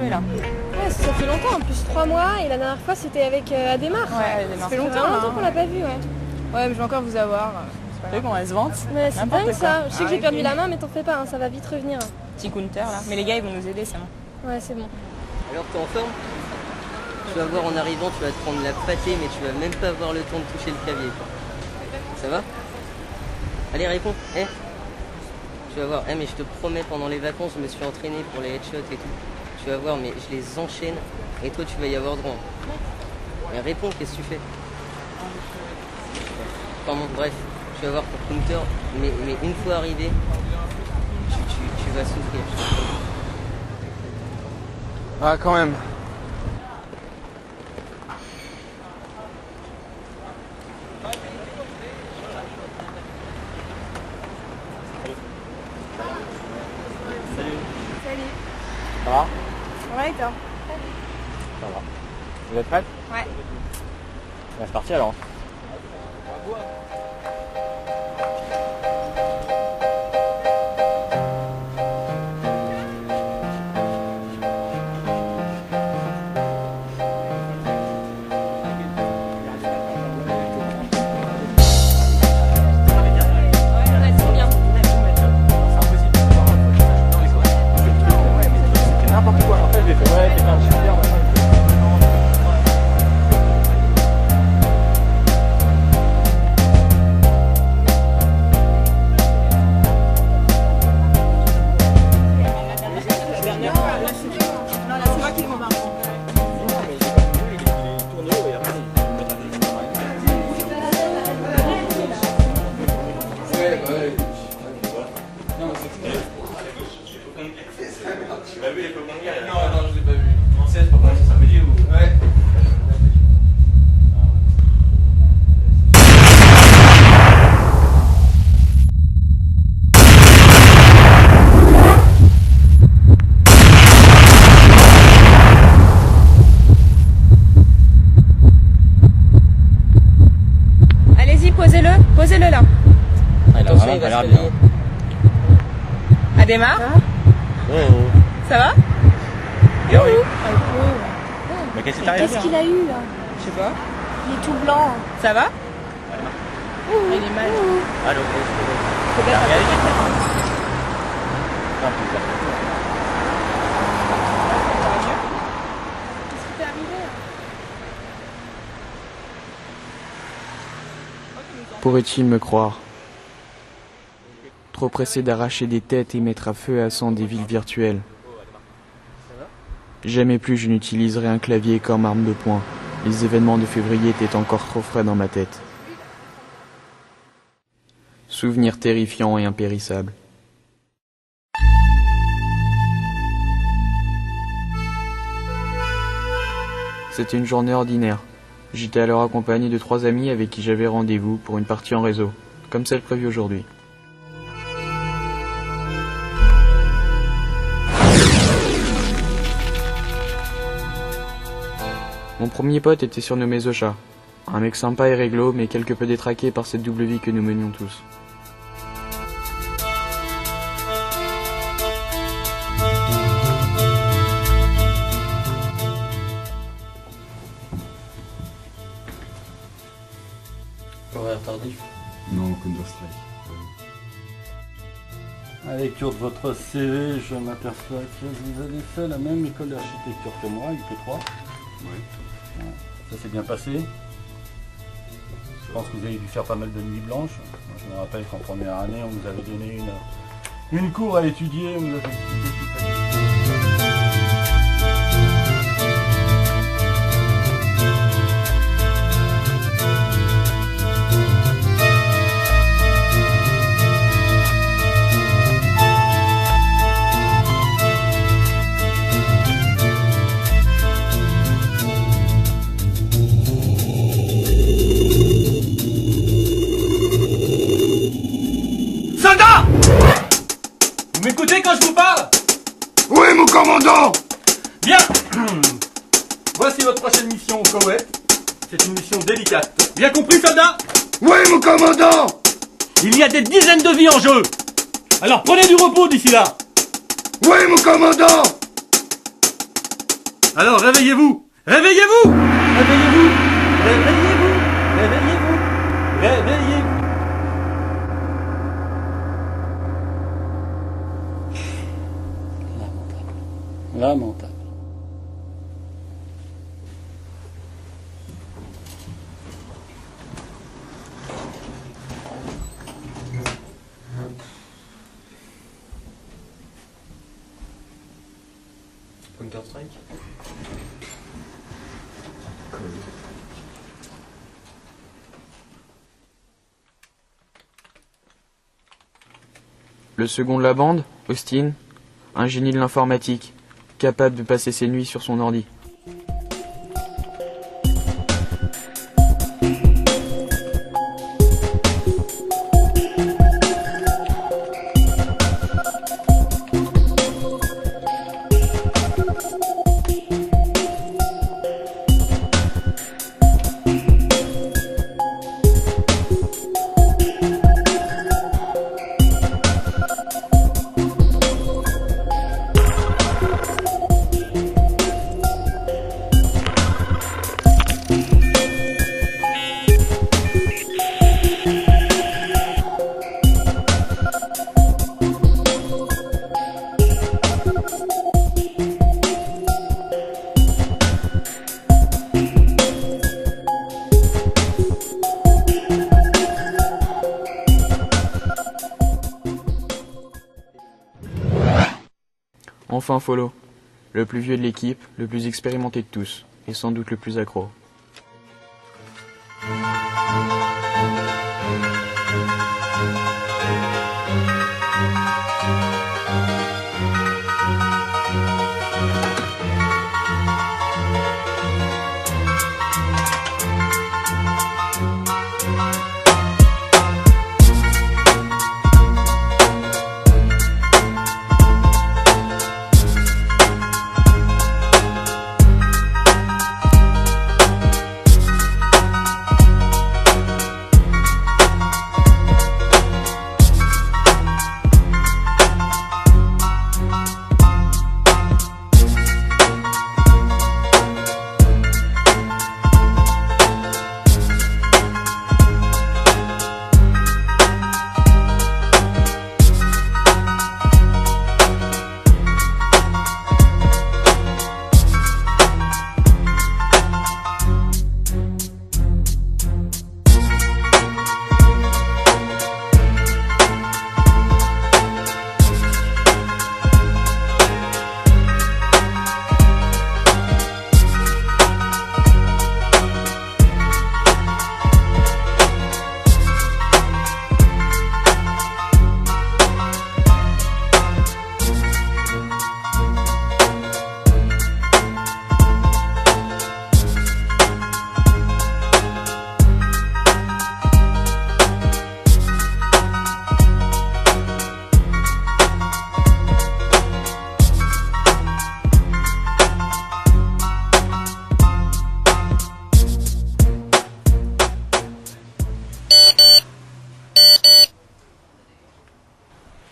Ouais, ça fait longtemps, en plus 3 mois, et la dernière fois c'était avec Adhémar. Ouais, Adhémar. Ça fait longtemps qu'on l'a pas vu, ouais. Ouais, mais je vais encore vous avoir. C'est pas vrai qu'on elle se vante. Mais c'est dingue ça, je sais que j'ai perdu la main, mais t'en fais pas, hein, ça va vite revenir. Petit counter là. Mais les gars ils vont nous aider, c'est bon. Ouais, c'est bon. Alors t'es en forme? Tu vas voir en arrivant, tu vas te prendre la pâtée, mais tu vas même pas avoir le temps de toucher le clavier. Ça va? Allez, réponds. Tu vas voir. Mais je te promets, pendant les vacances, je me suis entraîné pour les headshots et tout. Tu vas voir, mais je les enchaîne et toi, tu vas y avoir droit. Mais réponds, qu'est-ce que tu fais? Enfin bon, bref, tu vas voir pour counter, mais une fois arrivé, tu vas souffrir. Ah, quand même. Salut. Ça va? Ouais, et toi? Ça va. Vous êtes prête? Ouais. C'est parti alors. Tu l'as vu les Pokémon Go? Non, je l'ai pas vu. En 16, pour moi, ça veut dire ou? Ouais. Allez-y, posez-le là. Attention, il va se réveiller. Adhémar. Ça va? Mais qu'est-ce qui t'arrive? Qu'est-ce qu'il a eu là? Je sais pas. Il est tout blanc. Ça va? Il est mal. Allô? Qu'est-ce qui t'est arrivé là? Pourrait-il me croire? Trop pressé d'arracher des têtes et mettre à feu et à sang des villes virtuelles. Jamais plus je n'utiliserai un clavier comme arme de poing. Les événements de février étaient encore trop frais dans ma tête. Souvenirs terrifiants et impérissables. C'était une journée ordinaire. J'étais alors accompagné de 3 amis avec qui j'avais rendez-vous pour une partie en réseau, comme celle prévue aujourd'hui. Mon premier pote était surnommé Zocha, un mec sympa et réglo, mais quelque peu détraqué par cette double vie que nous menions tous. Horaire tardif. Non, Counter-Strike. À la lecture de votre CV, je m'aperçois que vous avez fait la même école d'architecture que moi, UP3. Oui. Ça s'est bien passé. Je pense que vous avez dû faire pas mal de nuits blanches. Moi, je me rappelle qu'en première année, on nous avait donné une cour à étudier. On nous a fait expliquer tout ça. Soldat! Vous m'écoutez quand je vous parle? Oui, mon commandant! Bien! Voici votre prochaine mission au Koweït. C'est une mission délicate. Bien compris, soldat? Oui, mon commandant! Il y a des dizaines de vies en jeu. Alors prenez du repos d'ici là. Oui, mon commandant! Alors réveillez-vous! Réveillez-vous! Réveillez-vous! Réveillez-vous! Réveillez-vous! Réveillez-vous! Lamentable. Counter-Strike. Le second de la bande, Austin, un génie de l'informatique, capable de passer ses nuits sur son ordi. Enfin Follow, le plus vieux de l'équipe, le plus expérimenté de tous, et sans doute le plus accro.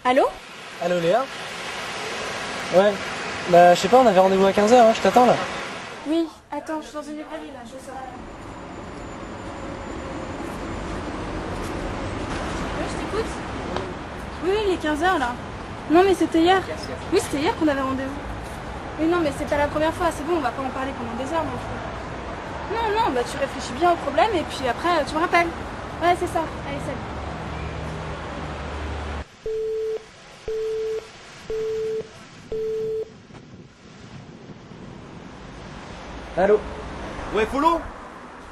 Allô? Allô Léa? Ouais, bah je sais pas, on avait rendez-vous à 15h, hein, je t'attends là. Oui, attends, je suis dans une librairie là, je sors. Oui, je t'écoute? Oui, il est 15h là. Non mais c'était hier. Oui, c'était hier qu'on avait rendez-vous. Mais non, mais c'est pas la première fois, c'est bon, on va pas en parler pendant des heures non plus. Non, bah tu réfléchis bien au problème et puis après tu me rappelles. Ouais, c'est ça. Allez, salut. Allô? Ouais, Follow?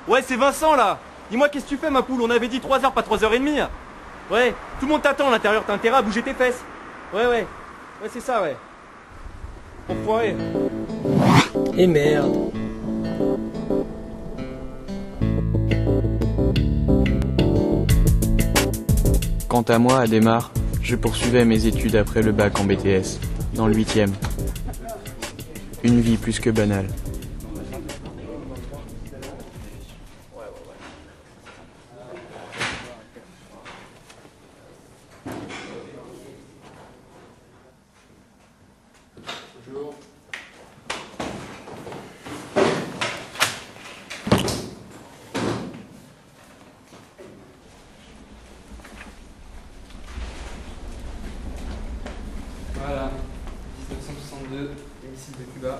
Ouais, c'est Vincent là. Dis-moi, qu'est-ce que tu fais, ma poule? On avait dit 3 heures, pas 3h30. Ouais, tout le monde t'attend à l'intérieur, t'as intérêt à bouger tes fesses. Ouais. Ouais, c'est ça, ouais. Enfoiré. Et merde. Quant à moi, à Démarre, je poursuivais mes études après le bac en BTS, dans le 8e. Une vie plus que banale. Voilà, 1962, les missiles de Cuba.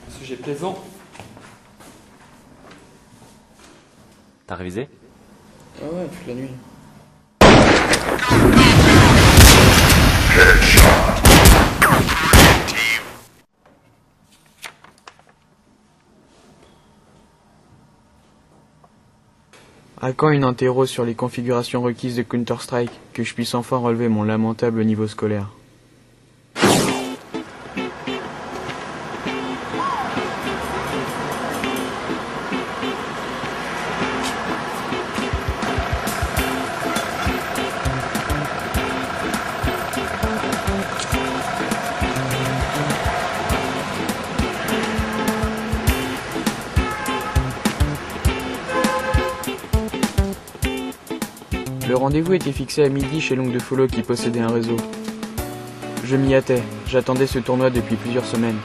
Un sujet plaisant. T'as révisé? Ah ouais, toute la nuit. À quand une interro sur les configurations requises de Counter-Strike, que je puisse enfin relever mon lamentable niveau scolaire? Le rendez-vous était fixé à midi chez l'oncle de Follow qui possédait un réseau. Je m'y hâtais, j'attendais ce tournoi depuis plusieurs semaines.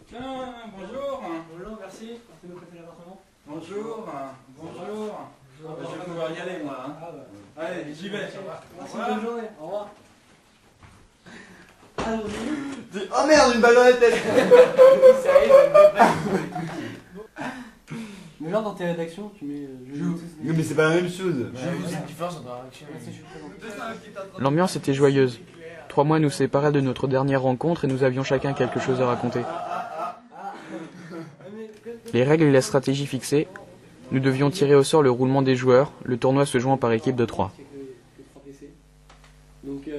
Tiens, bonjour. Bonjour, merci. Merci de me prêter l'appartement. Bonjour. Je vais pouvoir y aller, moi. Hein. Ah bah. Allez, j'y vais. Merci, bonne journée. Au revoir. Oh merde, une balle dans la tête. Mais genre dans tes rédactions, tu mets. Non, mais c'est pas la même chose. L'ambiance était joyeuse. 3 mois nous séparaient de notre dernière rencontre et nous avions chacun quelque chose à raconter. Les règles et la stratégie fixées, nous devions tirer au sort le roulement des joueurs, le tournoi se jouant par équipe de 3. Donc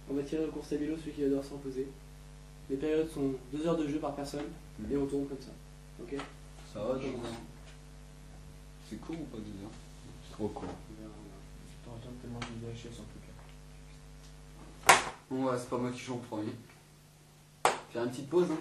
on va tirer au cours stabilo celui qui va devoir s'imposer. Les périodes sont 2 heures de jeu par personne et on tourne comme ça. Ok? Ça va, je pense. C'est court ou pas 2 heures? C'est trop court. Bon, ouais, c'est pas moi qui joue en premier. Faire une petite pause, hein.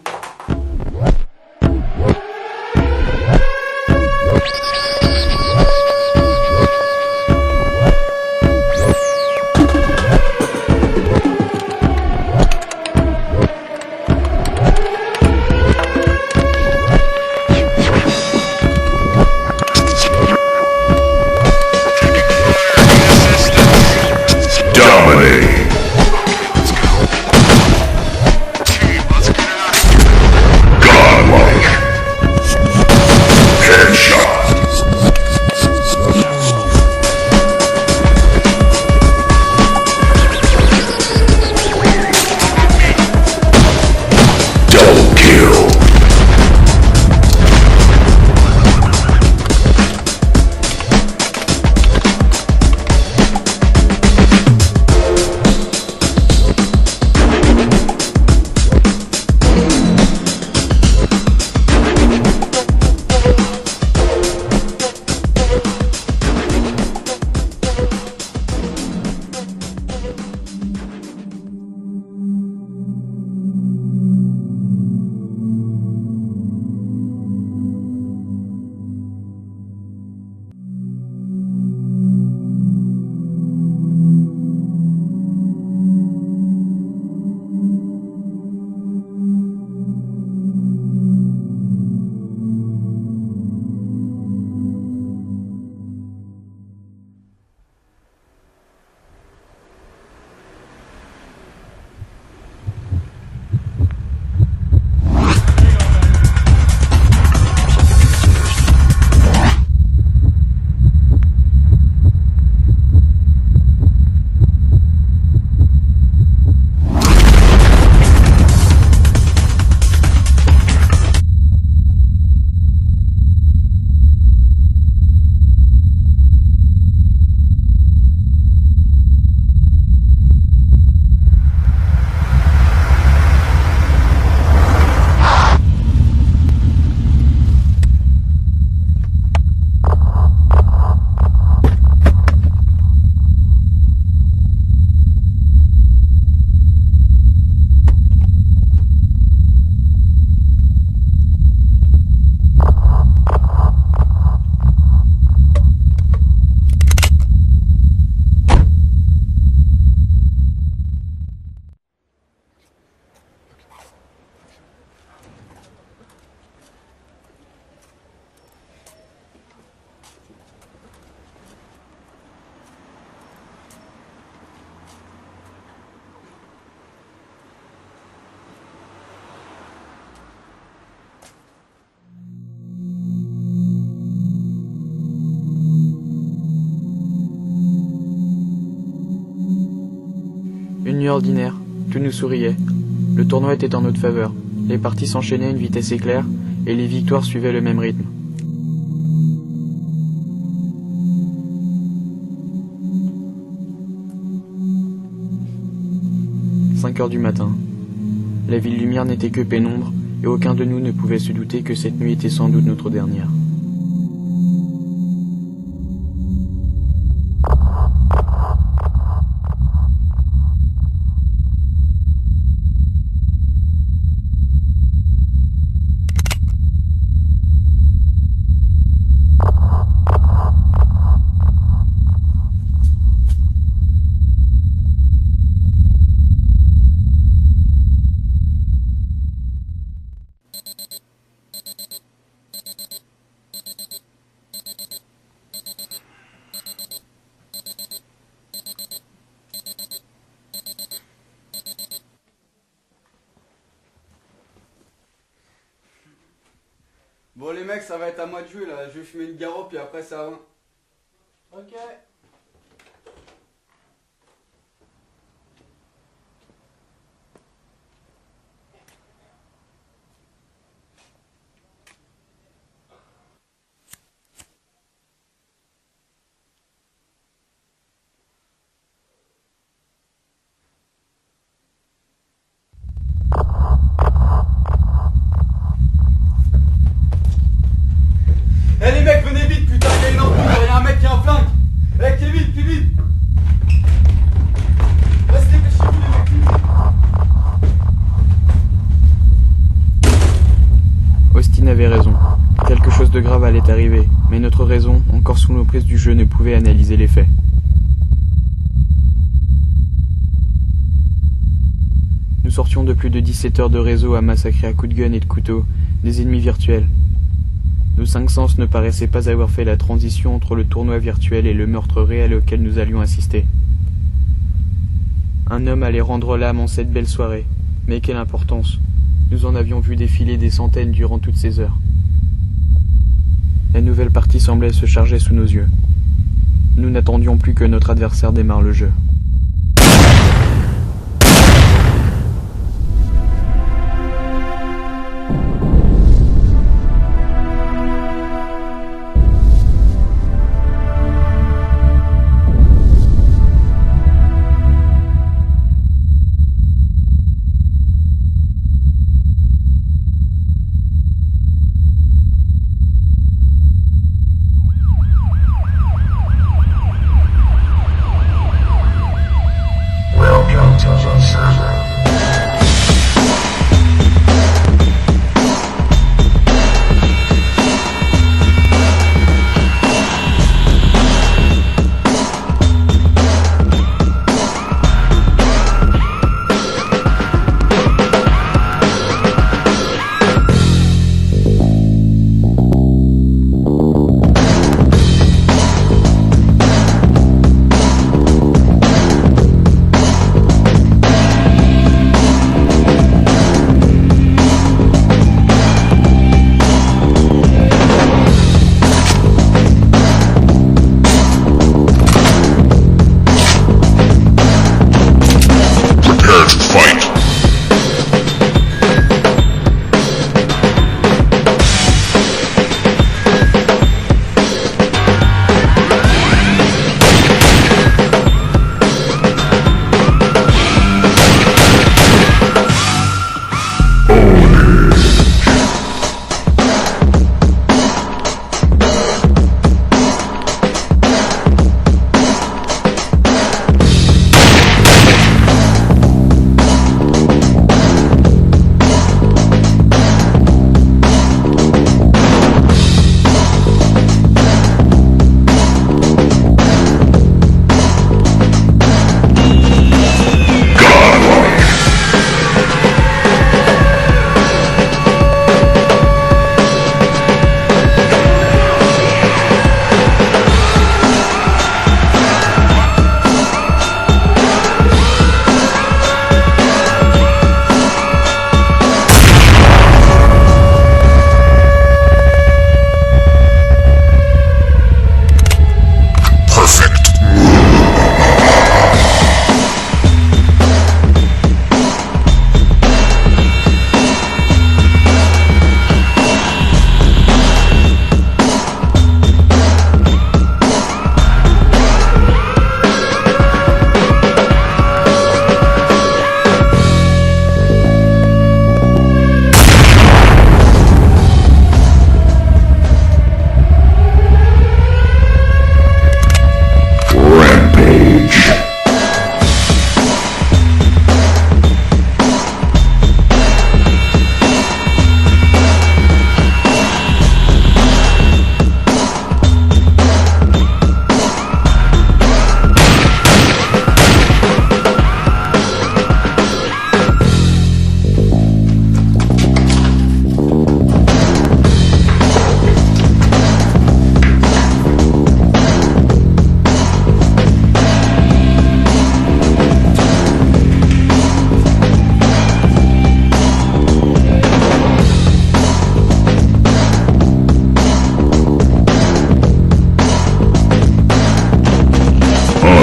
God nuit ordinaire, tout nous souriait. Le tournoi était en notre faveur. Les parties s'enchaînaient à une vitesse éclair et les victoires suivaient le même rythme. « 5 heures du matin. La ville lumière n'était que pénombre et aucun de nous ne pouvait se douter que cette nuit était sans doute notre dernière. Bon les mecs, ça va être à moi de jouer là, je vais fumer une garo puis après ça va. Ok. Eh les mecs, venez vite, putain, il y a une embrouille, il y a un mec qui a un flingue. Eh, qui est vite, qui est vite. Restez, dépêchez-vous les mecs, plus vite. Austin avait raison. Quelque chose de grave allait arriver, mais notre raison, encore sous l'emprise du jeu, ne pouvait analyser les faits. Nous sortions de plus de 17 heures de réseau à massacrer à coups de gun et de couteau des ennemis virtuels. Nos 5 sens ne paraissaient pas avoir fait la transition entre le tournoi virtuel et le meurtre réel auquel nous allions assister. Un homme allait rendre l'âme en cette belle soirée, mais quelle importance! Nous en avions vu défiler des centaines durant toutes ces heures. La nouvelle partie semblait se charger sous nos yeux. Nous n'attendions plus que notre adversaire démarre le jeu.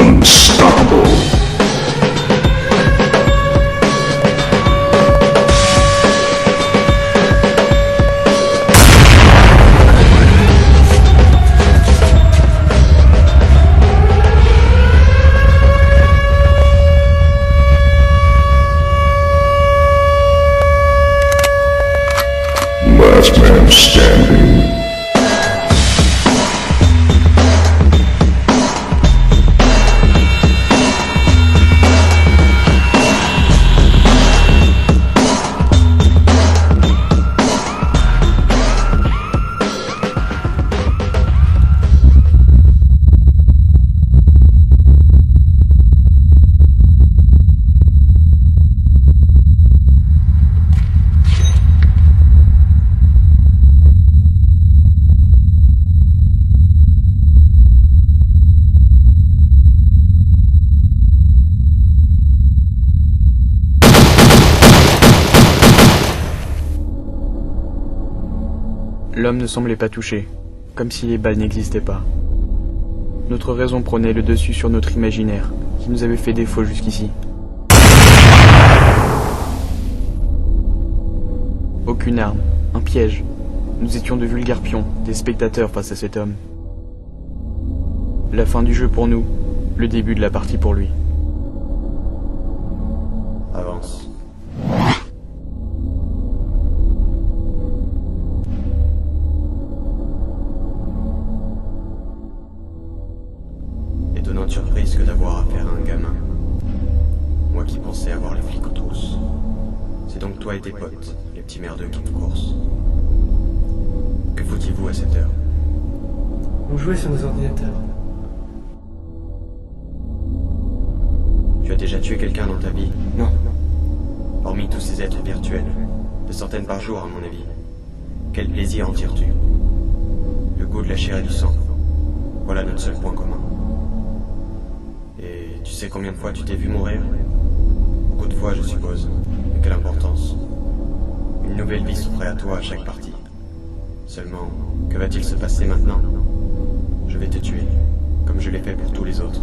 Unstoppable. Last man standing. L'homme ne semblait pas touché, comme si les balles n'existaient pas. Notre raison prenait le dessus sur notre imaginaire, qui nous avait fait défaut jusqu'ici. Aucune arme, un piège. Nous étions de vulgaires pions, des spectateurs face à cet homme. La fin du jeu pour nous, le début de la partie pour lui. Avance. Étonnante surprise que d'avoir affaire à un gamin. Moi qui pensais avoir les flics aux trousses. C'est donc toi et tes potes, les petits merdeux qui nous coursent. Que foutiez-vous à cette heure? On jouait sur nos ordinateurs. Tu as déjà tué quelqu'un dans ta vie? Non. Hormis tous ces êtres virtuels, des centaines par jour à mon avis. Quel plaisir en tires-tu? Le goût de la chair et du sang. Voilà notre seul point commun. Et tu sais combien de fois tu t'es vu mourir? Beaucoup de fois, je suppose. Mais quelle importance. Une nouvelle vie s'offrait à toi à chaque partie. Seulement, que va-t-il se passer maintenant? Je vais te tuer, comme je l'ai fait pour tous les autres.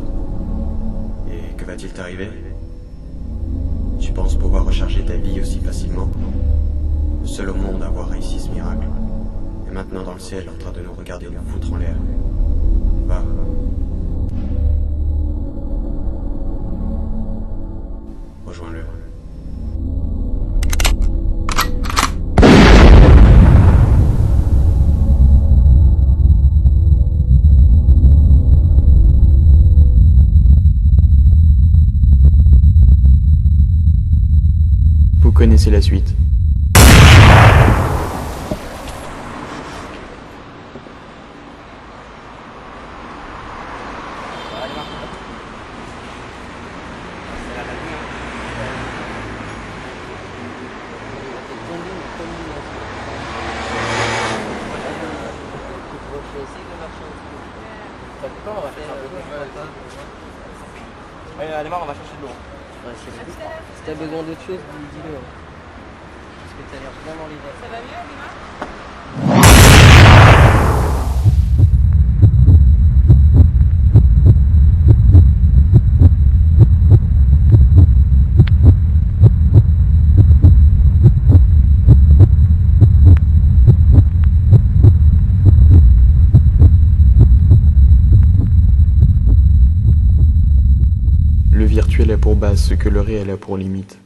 Et que va-t-il t'arriver? Tu penses pouvoir recharger ta vie aussi facilement? Le seul au monde à avoir réussi ce miracle. Et maintenant dans le ciel, en train de nous regarder nous foutre en l'air. Va. Rejoins-le. Vous connaissez la suite. Allez, Mar, on va chercher de l'eau. Ouais, si t'as besoin d'autre chose, dis-le. Parce que t'as l'air vraiment libre. Ça va mieux, Lima? Le virtuel a pour base ce que le réel a pour limite.